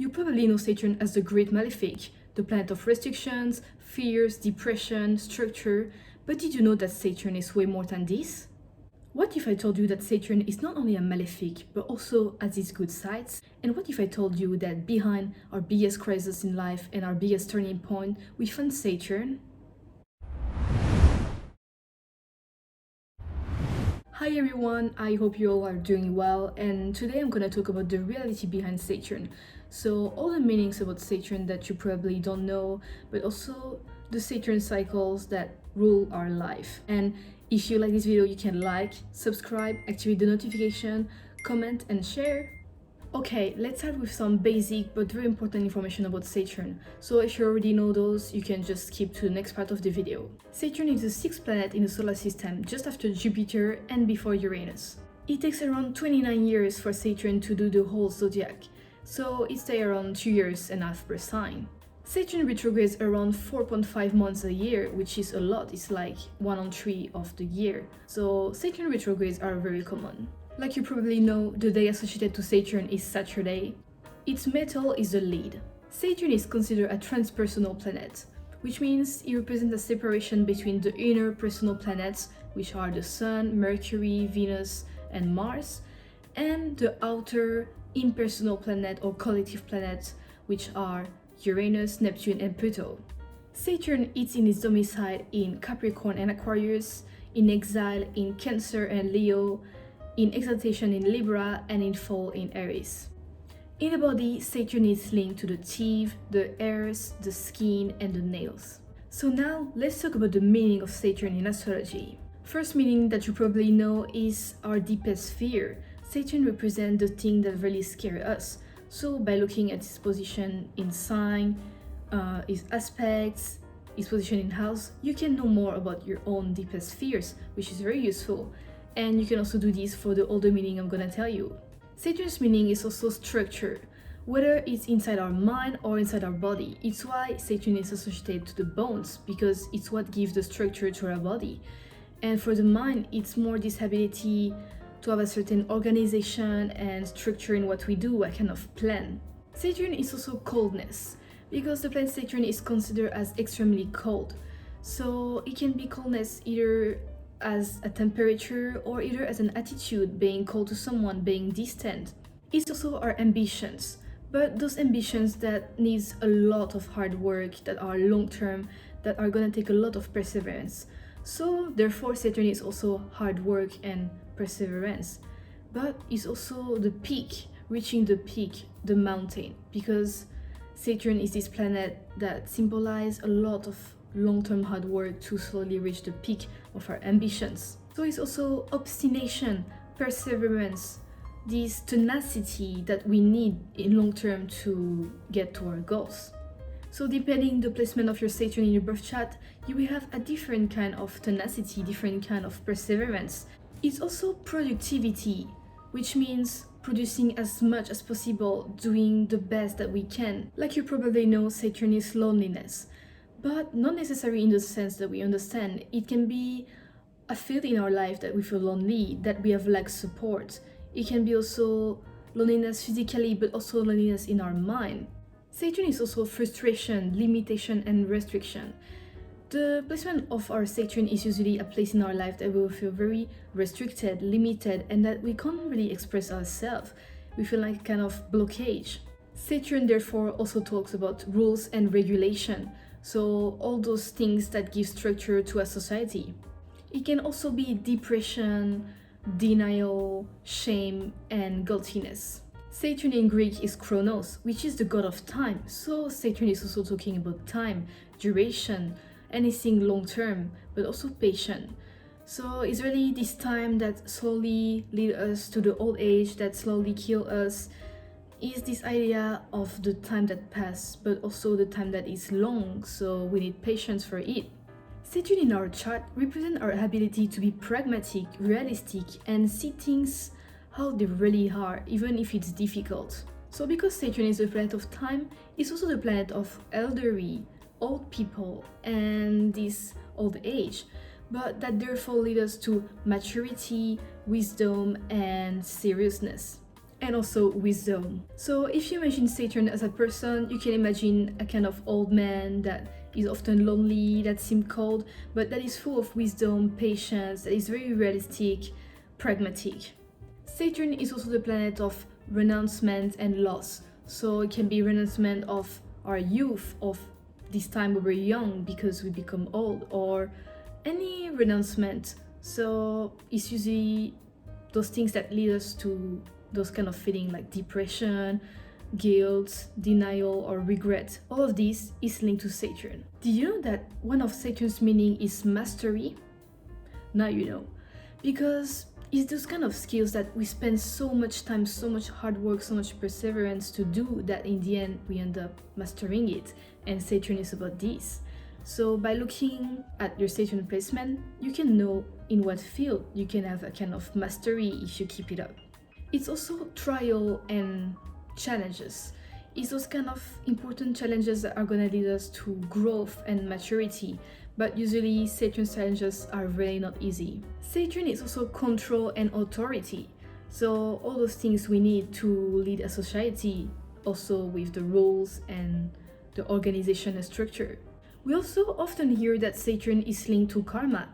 You probably know Saturn as the great malefic, the planet of restrictions, fears, depression, structure, but did you know that Saturn is way more than this? What if I told you that Saturn is not only a malefic, but also has its good sides? And what if I told you that behind our biggest crisis in life and our biggest turning point, we find Saturn? Hi everyone, I hope you all are doing well, and today I'm gonna talk about the reality behind Saturn. So, all the meanings about Saturn that you probably don't know, but also the Saturn cycles that rule our life. And if you like this video, you can like, subscribe, activate the notification, comment, and share. Okay, let's start with some basic but very important information about Saturn. So if you already know those, you can just skip to the next part of the video. Saturn is the sixth planet in the solar system, just after Jupiter and before Uranus. It takes around 29 years for Saturn to do the whole zodiac, so it stays around 2.5 years per sign. Saturn retrogrades around 4.5 months a year, which is a lot, it's like 1 on 3 of the year. So Saturn retrogrades are very common. Like you probably know, the day associated to Saturn is Saturday. Its metal is the lead. Saturn is considered a transpersonal planet, which means it represents a separation between the inner personal planets, which are the Sun, Mercury, Venus, and Mars, and the outer impersonal planet or collective planets, which are Uranus, Neptune, and Pluto. Saturn is in its domicile in Capricorn and Aquarius, in exile in Cancer and Leo, in exaltation in Libra, and in fall in Aries. In the body, Saturn is linked to the teeth, the hairs, the skin, and the nails. So now, let's talk about the meaning of Saturn in astrology. First meaning that you probably know is our deepest fear. Saturn represents the thing that really scares us. So by looking at its position in sign, its aspects, its position in house, you can know more about your own deepest fears, which is very useful. And you can also do this for the older meaning I'm gonna tell you. Saturn's meaning is also structure, whether it's inside our mind or inside our body. It's why Saturn is associated to the bones, because it's what gives the structure to our body. And for the mind, it's more this ability to have a certain organization and structure in what we do, a kind of plan. Saturn is also coldness, because the planet Saturn is considered as extremely cold. So it can be coldness either as a temperature or either as an attitude, being cold to someone, being distant. It's also our ambitions, but those ambitions that needs a lot of hard work, that are long-term, that are gonna take a lot of perseverance. So therefore Saturn is also hard work and perseverance, but it's also the peak, reaching the peak, the mountain, because Saturn is this planet that symbolizes a lot of long-term hard work to slowly reach the peak of our ambitions. So it's also obstination, perseverance, this tenacity that we need in long term to get to our goals. So depending the placement of your Saturn in your birth chart, you will have a different kind of tenacity, different kind of perseverance. It's also productivity, which means producing as much as possible, doing the best that we can. Like you probably know, Saturn is loneliness, but not necessarily in the sense that we understand. It can be a field in our life that we feel lonely, that we have lack support. It can be also loneliness physically, but also loneliness in our mind. Saturn is also frustration, limitation, and restriction. The placement of our Saturn is usually a place in our life that we will feel very restricted, limited, and that we can't really express ourselves. We feel like a kind of blockage. Saturn therefore also talks about rules and regulation. So all those things that give structure to a society. It can also be depression, denial, shame, and guiltiness. Saturn in Greek is Chronos, which is the god of time. So Saturn is also talking about time, duration, anything long term, but also patient. So it's really this time that slowly leads us to the old age, that slowly kills us. Is this idea of the time that passes, but also the time that is long, so we need patience for it. Saturn in our chart represents our ability to be pragmatic, realistic, and see things how they really are, even if it's difficult. So because Saturn is the planet of time, it's also the planet of elderly, old people, and this old age, but that therefore leads us to maturity, wisdom, and seriousness. and also wisdom. So if you imagine Saturn as a person, you can imagine a kind of old man that is often lonely, that seems cold, but that is full of wisdom, patience, that is very realistic, pragmatic. Saturn is also the planet of renouncement and loss. So it can be renouncement of our youth, of this time we were young because we become old, or any renouncement. So it's usually those things that lead us to those kind of feeling like depression, guilt, denial, or regret. All of this is linked to Saturn. Did you know that one of Saturn's meaning is mastery? Now you know. Because it's those kind of skills that we spend so much time, so much hard work, so much perseverance to do that in the end we end up mastering it. And Saturn is about this. So by looking at your Saturn placement, you can know in what field you can have a kind of mastery if you keep it up. It's also trial and challenges. It's those kind of important challenges that are gonna lead us to growth and maturity. But usually Saturn's challenges are really not easy. Saturn is also control and authority. So all those things we need to lead a society, also with the rules and the organization and structure. We also often hear that Saturn is linked to karma,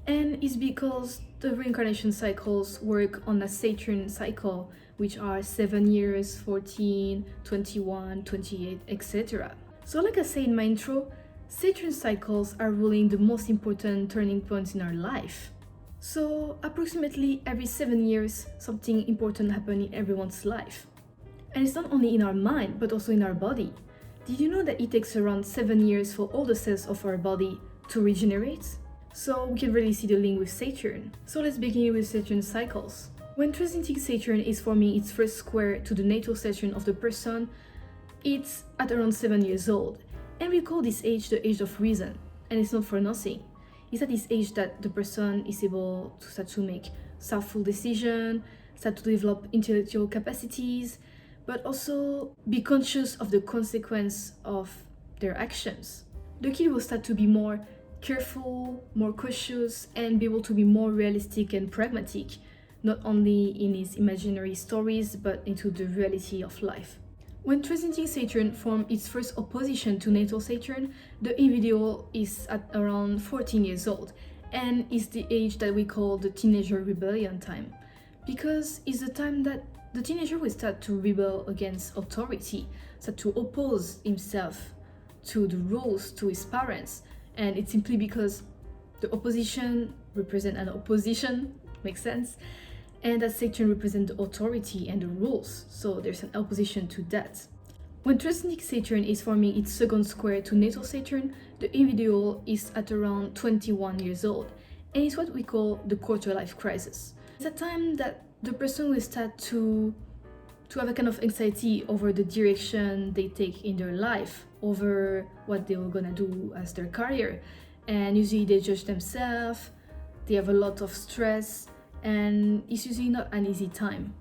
and it's because the reincarnation cycles work on a Saturn cycle, which are 7 years, 14, 21, 28, etc. So like I said in my intro, Saturn cycles are ruling the most important turning points in our life. So approximately every 7 years, something important happens in everyone's life. And it's not only in our mind, but also in our body. Did you know that it takes around 7 years for all the cells of our body to regenerate? So we can really see the link with Saturn. So let's begin with Saturn cycles. When transiting Saturn is forming its first square to the natal Saturn of the person, it's at around 7 years old. And we call this age the age of reason. And it's not for nothing. It's at this age that the person is able to start to make thoughtful decisions, start to develop intellectual capacities, but also be conscious of the consequence of their actions. The kid will start to be more careful, more cautious, and be able to be more realistic and pragmatic, not only in his imaginary stories, but into the reality of life. When transiting Saturn forms its first opposition to natal Saturn, the individual is at around 14 years old, and is the age that we call the teenager rebellion time, because it's the time that the teenager will start to rebel against authority, start to oppose himself to the rules, to his parents, and it's simply because the opposition represents an opposition, makes sense, and that Saturn represents the authority and the rules, so there's an opposition to that. When transiting Saturn is forming its second square to natal Saturn, the individual is at around 21 years old, and it's what we call the quarter-life crisis. It's a time that the person will start to have a kind of anxiety over the direction they take in their life, over what they're gonna do as their career, and usually they judge themselves, they have a lot of stress, and it's usually not an easy time.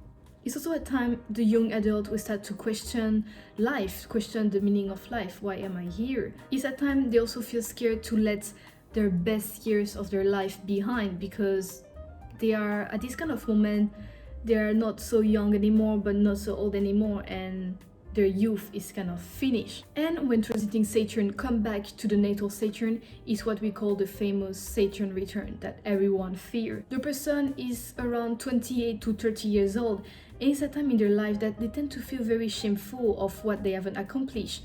It's also a time the young adult will start to question life, question the meaning of life. Why am I here? It's a time they also feel scared to let their best years of their life behind, because they are at this kind of moment, they are not so young anymore, but not so old anymore, and their youth is kind of finished. And when transiting Saturn come back to the natal Saturn is what we call the famous Saturn return that everyone fear. The person is around 28 to 30 years old, and it's a time in their life that they tend to feel very shameful of what they haven't accomplished.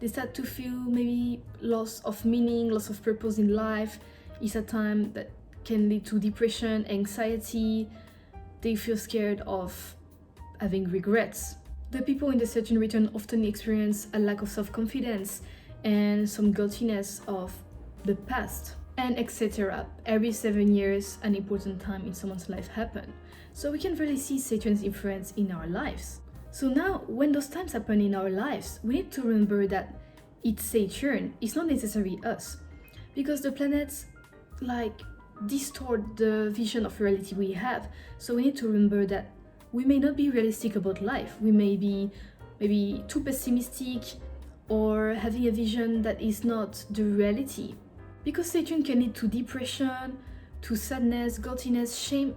They start to feel maybe loss of meaning, loss of purpose in life. It's a time that can lead to depression, anxiety. They feel scared of having regrets. The people in the Saturn return often experience a lack of self-confidence and some guiltiness of the past, and etc. Every 7 years, an important time in someone's life happen. So we can really see Saturn's influence in our lives. So now, when those times happen in our lives, we need to remember that it's Saturn, it's not necessarily us. Because the planets, distort the vision of reality we have. So we need to remember that we may not be realistic about life. We may be maybe too pessimistic or having a vision that is not the reality. Because Saturn can lead to depression, to sadness, guiltiness, shame.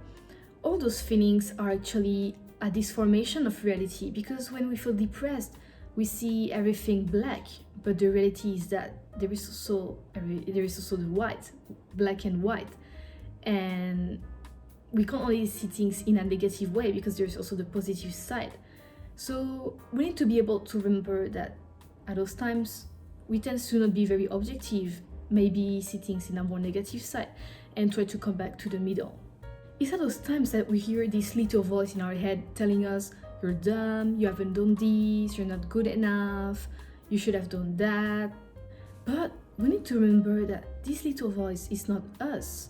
All those feelings are actually at this formation of reality, because when we feel depressed, we see everything black, but the reality is that there is also the white, black and white, and we can't only see things in a negative way because there's also the positive side. So we need to be able to remember that at those times we tend to not be very objective, maybe see things in a more negative side, and try to come back to the middle. It's at those times that we hear this little voice in our head telling us, you're dumb, you haven't done this, you're not good enough, you should have done that. But we need to remember that this little voice is not us.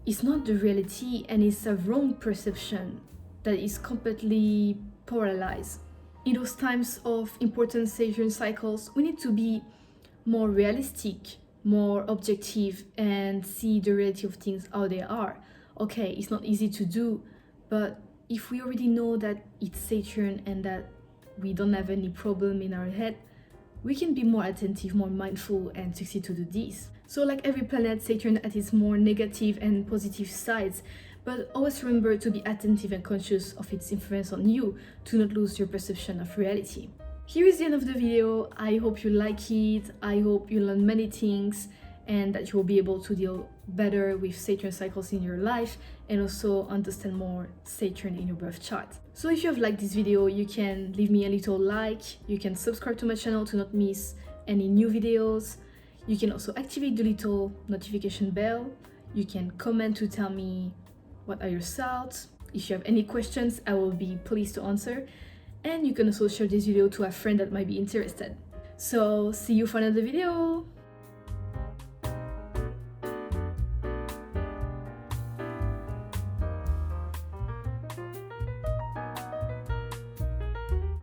It's not the reality, and it's a wrong perception that is completely paralyzed. In those times of important Saturn cycles, we need to be more realistic, more objective, and see the reality of things how they are. Okay, it's not easy to do, but if we already know that it's Saturn and that we don't have any problem in our head, we can be more attentive, more mindful, and succeed to do this. So like every planet, Saturn has its more negative and positive sides, but always remember to be attentive and conscious of its influence on you to not lose your perception of reality. Here is the end of the video. I hope you like it. I hope you learn many things and that you will be able to deal better with Saturn cycles in your life and also understand more Saturn in your birth chart. So if you have liked this video, you can leave me a little like, you can subscribe to my channel to not miss any new videos, you can also activate the little notification bell, you can comment to tell me what are your thoughts. If you have any questions, I will be pleased to answer, and you can also share this video to a friend that might be interested. So see you for another video.